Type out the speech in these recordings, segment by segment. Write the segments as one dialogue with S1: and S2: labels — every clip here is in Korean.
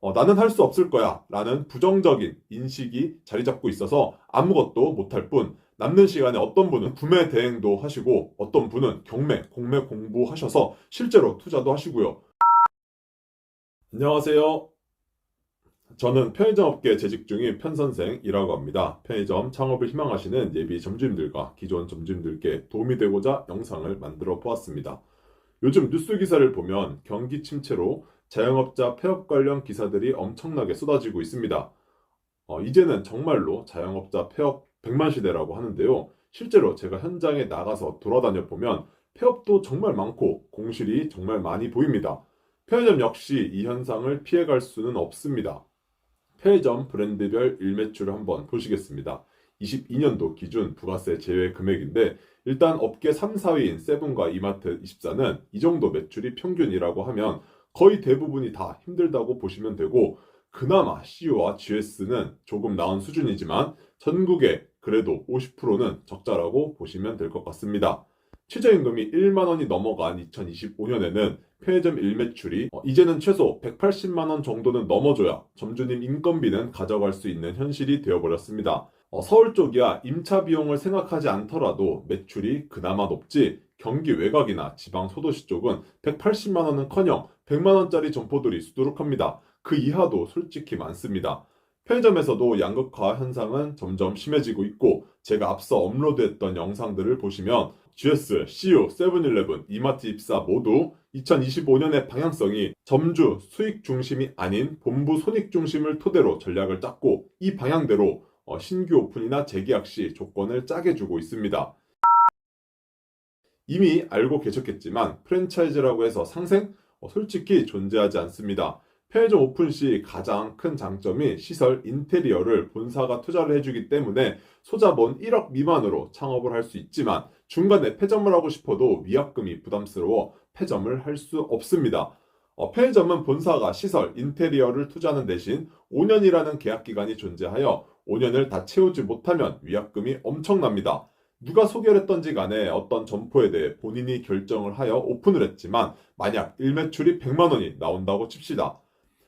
S1: 나는 할 수 없을 거야 라는 부정적인 인식이 자리 잡고 있어서 아무것도 못할 뿐 남는 시간에 어떤 분은 구매 대행도 하시고 어떤 분은 경매, 공매 공부하셔서 실제로 투자도 하시고요. 안녕하세요. 저는 편의점 업계에 재직 중인 편선생이라고 합니다. 편의점 창업을 희망하시는 예비 점주님들과 기존 점주님들께 도움이 되고자 영상을 만들어 보았습니다. 요즘 뉴스 기사를 보면 경기 침체로 자영업자 폐업 관련 기사들이 엄청나게 쏟아지고 있습니다. 이제는 정말로 자영업자 폐업 100만 시대라고 하는데요. 실제로 제가 현장에 나가서 돌아다녀 보면 폐업도 정말 많고 공실이 정말 많이 보입니다. 편의점 역시 이 현상을 피해갈 수는 없습니다. 편의점 브랜드별 일매출을 한번 보시겠습니다. 22년도 기준 부가세 제외 금액인데 일단 업계 3, 4위인 세븐과 이마트24는 이 정도 매출이 평균이라고 하면 거의 대부분이 다 힘들다고 보시면 되고 그나마 CU와 GS는 조금 나은 수준이지만 전국에 그래도 50%는 적자라고 보시면 될 것 같습니다. 최저임금이 1만 원이 넘어간 2025년에는 편의점 일매출이 이제는 최소 180만 원 정도는 넘어줘야 점주님 인건비는 가져갈 수 있는 현실이 되어버렸습니다. 서울 쪽이야 임차 비용을 생각하지 않더라도 매출이 그나마 높지 경기 외곽이나 지방 소도시 쪽은 180만 원은커녕 100만 원짜리 점포들이 수두룩합니다. 그 이하도 솔직히 많습니다. 편의점에서도 양극화 현상은 점점 심해지고 있고 제가 앞서 업로드했던 영상들을 보시면 GS, CU, 세븐일레븐, 이마트24 모두 2025년의 방향성이 점주 수익 중심이 아닌 본부 손익 중심을 토대로 전략을 짰고 이 방향대로 신규 오픈이나 재계약 시 조건을 짜게 주고 있습니다. 이미 알고 계셨겠지만 프랜차이즈라고 해서 상생? 솔직히 존재하지 않습니다. 편의점 오픈 시 가장 큰 장점이 시설 인테리어를 본사가 투자를 해주기 때문에 소자본 1억 미만으로 창업을 할 수 있지만 중간에 폐점을 하고 싶어도 위약금이 부담스러워 폐점을 할 수 없습니다. 편의점은 본사가 시설 인테리어를 투자하는 대신 5년이라는 계약 기간이 존재하여 5년을 다 채우지 못하면 위약금이 엄청납니다. 누가 소개를 했던지 간에 어떤 점포에 대해 본인이 결정을 하여 오픈을 했지만 만약 일매출이 100만 원이 나온다고 칩시다.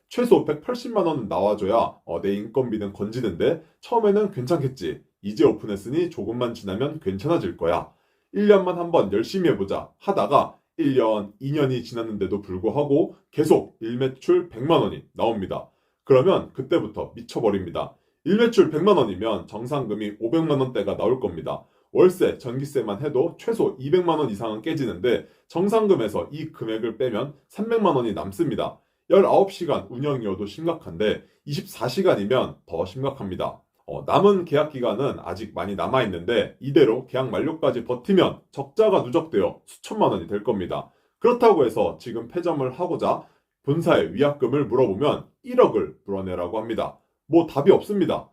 S1: 최소 180만 원은 나와줘야 내 인건비는 건지는데 처음에는 괜찮겠지. 이제 오픈했으니 조금만 지나면 괜찮아질 거야. 1년만 한번 열심히 해보자 하다가 1년, 2년이 지났는데도 불구하고 계속 일매출 100만 원이 나옵니다. 그러면 그때부터 미쳐버립니다. 일매출 100만 원이면 정상금이 500만 원대가 나올 겁니다. 월세, 전기세만 해도 최소 200만 원 이상은 깨지는데 정상금에서 이 금액을 빼면 300만 원이 남습니다. 19시간 운영이어도 심각한데 24시간이면 더 심각합니다. 남은 계약 기간은 아직 많이 남아있는데 이대로 계약 만료까지 버티면 적자가 누적되어 수천만 원이 될 겁니다. 그렇다고 해서 지금 폐점을 하고자 본사에 위약금을 물어보면 1억을 물어내라고 합니다. 뭐 답이 없습니다.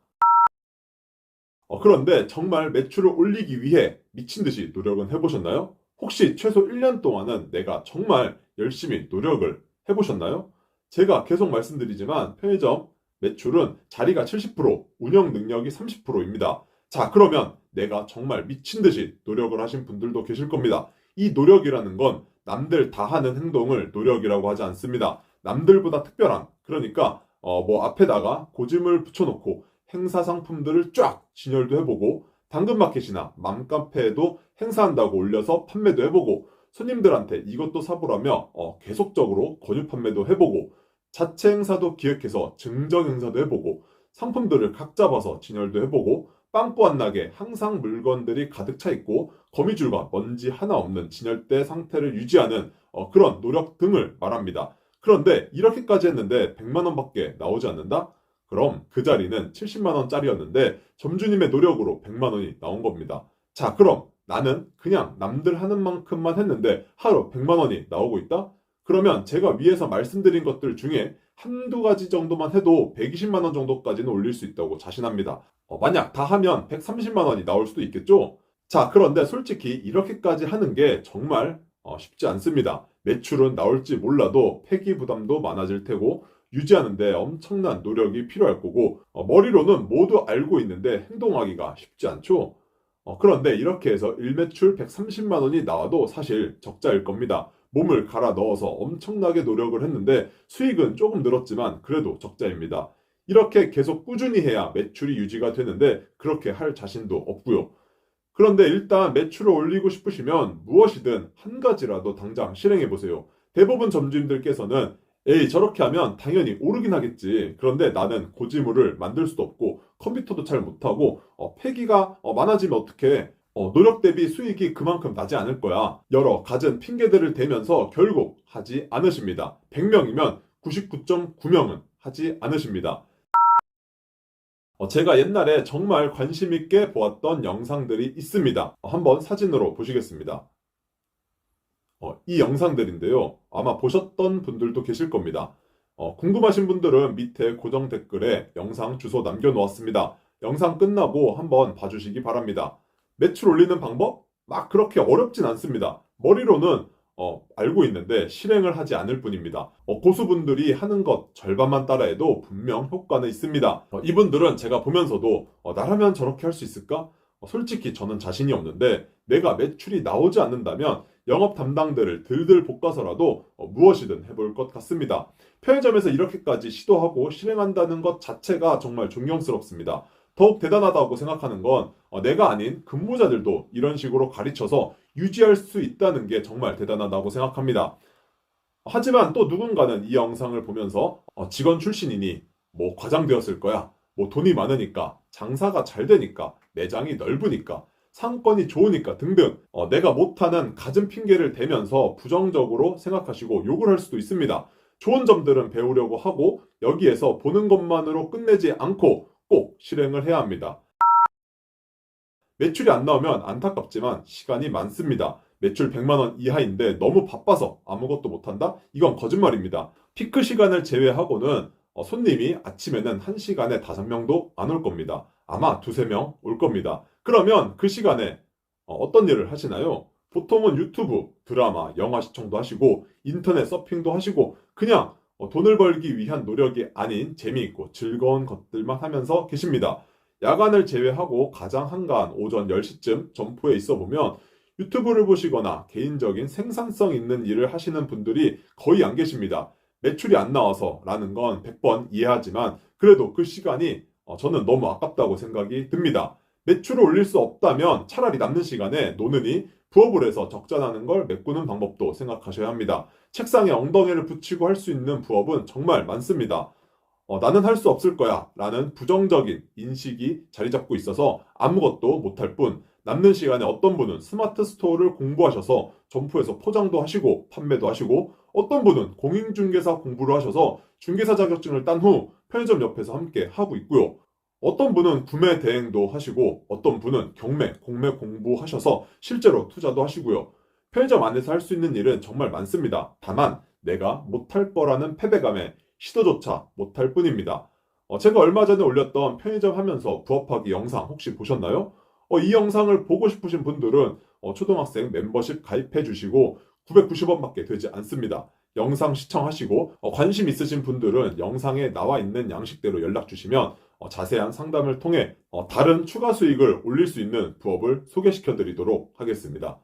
S1: 그런데 정말 매출을 올리기 위해 미친 듯이 노력은 해보셨나요? 혹시 최소 1년 동안은 내가 정말 열심히 노력을 해보셨나요? 제가 계속 말씀드리지만 편의점 매출은 자리가 70%, 운영 능력이 30%입니다. 자, 그러면 내가 정말 미친 듯이 노력을 하신 분들도 계실 겁니다. 이 노력이라는 건 남들 다 하는 행동을 노력이라고 하지 않습니다. 남들보다 특별한, 그러니까 뭐 앞에다가 고짐을 붙여놓고 행사 상품들을 쫙 진열도 해보고 당근마켓이나 맘카페에도 행사한다고 올려서 판매도 해보고 손님들한테 이것도 사보라며 계속적으로 권유 판매도 해보고 자체 행사도 기획해서 증정 행사도 해보고 상품들을 각 잡아서 진열도 해보고 빵꾸 안 나게 항상 물건들이 가득 차 있고 거미줄과 먼지 하나 없는 진열대 상태를 유지하는 그런 노력 등을 말합니다. 그런데 이렇게까지 했는데 100만 원밖에 나오지 않는다? 그럼 그 자리는 70만 원짜리였는데 점주님의 노력으로 100만 원이 나온 겁니다. 자, 그럼 나는 그냥 남들 하는 만큼만 했는데 하루 100만 원이 나오고 있다? 그러면 제가 위에서 말씀드린 것들 중에 한두 가지 정도만 해도 120만 원 정도까지는 올릴 수 있다고 자신합니다. 만약 다 하면 130만 원이 나올 수도 있겠죠? 자, 그런데 솔직히 이렇게까지 하는 게 정말 쉽지 않습니다. 매출은 나올지 몰라도 폐기 부담도 많아질 테고 유지하는데 엄청난 노력이 필요할 거고 머리로는 모두 알고 있는데 행동하기가 쉽지 않죠? 그런데 이렇게 해서 일매출 130만 원이 나와도 사실 적자일 겁니다. 몸을 갈아 넣어서 엄청나게 노력을 했는데 수익은 조금 늘었지만 그래도 적자입니다. 이렇게 계속 꾸준히 해야 매출이 유지가 되는데 그렇게 할 자신도 없고요. 그런데 일단 매출을 올리고 싶으시면 무엇이든 한 가지라도 당장 실행해 보세요. 대부분 점주님들께서는 에이, 저렇게 하면 당연히 오르긴 하겠지. 그런데 나는 고지물을 만들 수도 없고 컴퓨터도 잘 못하고 폐기가 많아지면 어떡해. 노력 대비 수익이 그만큼 나지 않을 거야. 여러 갖은 핑계들을 대면서 결국 하지 않으십니다. 100명이면 99.9명은 하지 않으십니다. 제가 옛날에 정말 관심 있게 보았던 영상들이 있습니다. 한번 사진으로 보시겠습니다. 이 영상들인데요. 아마 보셨던 분들도 계실 겁니다. 궁금하신 분들은 밑에 고정 댓글에 영상 주소 남겨놓았습니다. 영상 끝나고 한번 봐주시기 바랍니다. 매출 올리는 방법? 막 그렇게 어렵진 않습니다. 머리로는 알고 있는데 실행을 하지 않을 뿐입니다. 고수분들이 하는 것 절반만 따라해도 분명 효과는 있습니다. 이분들은 제가 보면서도 나라면 저렇게 할 수 있을까? 솔직히 저는 자신이 없는데 내가 매출이 나오지 않는다면 영업 담당들을 들들 볶아서라도 무엇이든 해볼 것 같습니다. 편의점에서 이렇게까지 시도하고 실행한다는 것 자체가 정말 존경스럽습니다. 더욱 대단하다고 생각하는 건 내가 아닌 근무자들도 이런 식으로 가르쳐서 유지할 수 있다는 게 정말 대단하다고 생각합니다. 하지만 또 누군가는 이 영상을 보면서 직원 출신이니 뭐 과장되었을 거야. 뭐 돈이 많으니까, 장사가 잘 되니까, 매장이 넓으니까, 상권이 좋으니까 등등 내가 못하는 갖은 핑계를 대면서 부정적으로 생각하시고 욕을 할 수도 있습니다. 좋은 점들은 배우려고 하고 여기에서 보는 것만으로 끝내지 않고 꼭 실행을 해야 합니다. 매출이 안 나오면 안타깝지만 시간이 많습니다. 매출 100만 원 이하인데 너무 바빠서 아무것도 못한다? 이건 거짓말입니다. 피크 시간을 제외하고는 손님이 아침에는 1시간에 5명도 안 올 겁니다. 아마 2~3명 올 겁니다. 그러면 그 시간에 어떤 일을 하시나요? 보통은 유튜브, 드라마, 영화 시청도 하시고 인터넷 서핑도 하시고 그냥 돈을 벌기 위한 노력이 아닌 재미있고 즐거운 것들만 하면서 계십니다. 야간을 제외하고 가장 한가한 오전 10시쯤 점포에 있어 보면 유튜브를 보시거나 개인적인 생산성 있는 일을 하시는 분들이 거의 안 계십니다. 매출이 안 나와서 라는 건 100번 이해하지만 그래도 그 시간이 저는 너무 아깝다고 생각이 듭니다. 매출을 올릴 수 없다면 차라리 남는 시간에 노느니 부업을 해서 적자 나는 걸 메꾸는 방법도 생각하셔야 합니다. 책상에 엉덩이를 붙이고 할 수 있는 부업은 정말 많습니다. 나는 할 수 없을 거야 라는 부정적인 인식이 자리 잡고 있어서 아무것도 못할 뿐 남는 시간에 어떤 분은 스마트 스토어를 공부하셔서 점포에서 포장도 하시고 판매도 하시고 어떤 분은 공인중개사 공부를 하셔서 중개사 자격증을 딴 후 편의점 옆에서 함께 하고 있고요. 어떤 분은 구매 대행도 하시고 어떤 분은 경매, 공매 공부하셔서 실제로 투자도 하시고요. 편의점 안에서 할 수 있는 일은 정말 많습니다. 다만 내가 못할 거라는 패배감에 시도조차 못할 뿐입니다. 제가 얼마 전에 올렸던 편의점 하면서 부업하기 영상 혹시 보셨나요? 이 영상을 보고 싶으신 분들은 초등학생 멤버십 가입해 주시고 990원밖에 되지 않습니다. 영상 시청하시고 관심 있으신 분들은 영상에 나와 있는 양식대로 연락 주시면 자세한 상담을 통해 다른 추가 수익을 올릴 수 있는 부업을 소개시켜 드리도록 하겠습니다.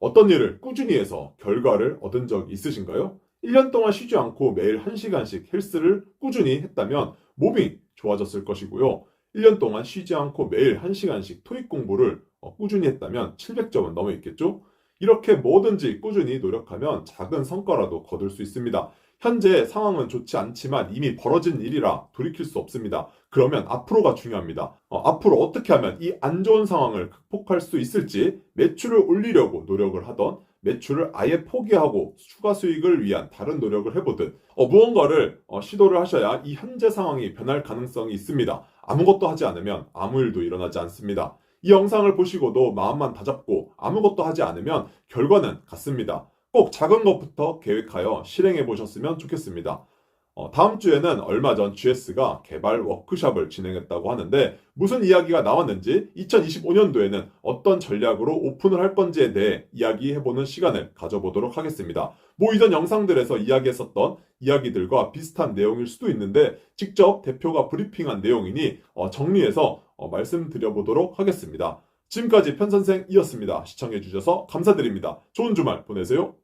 S1: 어떤 일을 꾸준히 해서 결과를 얻은 적 있으신가요? 1년 동안 쉬지 않고 매일 1시간씩 헬스를 꾸준히 했다면 몸이 좋아졌을 것이고요. 1년 동안 쉬지 않고 매일 1시간씩 토익 공부를 꾸준히 했다면 700점은 넘어 있겠죠? 이렇게 뭐든지 꾸준히 노력하면 작은 성과라도 거둘 수 있습니다. 현재 상황은 좋지 않지만 이미 벌어진 일이라 돌이킬 수 없습니다. 그러면 앞으로가 중요합니다. 앞으로 어떻게 하면 이 안 좋은 상황을 극복할 수 있을지 매출을 올리려고 노력을 하던 매출을 아예 포기하고 추가 수익을 위한 다른 노력을 해보든 무언가를 시도를 하셔야 이 현재 상황이 변할 가능성이 있습니다. 아무것도 하지 않으면 아무 일도 일어나지 않습니다. 이 영상을 보시고도 마음만 다잡고 아무것도 하지 않으면 결과는 같습니다. 꼭 작은 것부터 계획하여 실행해 보셨으면 좋겠습니다. 다음 주에는 얼마 전 GS가 개발 워크숍을 진행했다고 하는데 무슨 이야기가 나왔는지 2025년도에는 어떤 전략으로 오픈을 할 건지에 대해 이야기해보는 시간을 가져보도록 하겠습니다. 이전 영상들에서 이야기했었던 이야기들과 비슷한 내용일 수도 있는데 직접 대표가 브리핑한 내용이니 정리해서 말씀드려보도록 하겠습니다. 지금까지 편선생이었습니다. 시청해주셔서 감사드립니다. 좋은 주말 보내세요.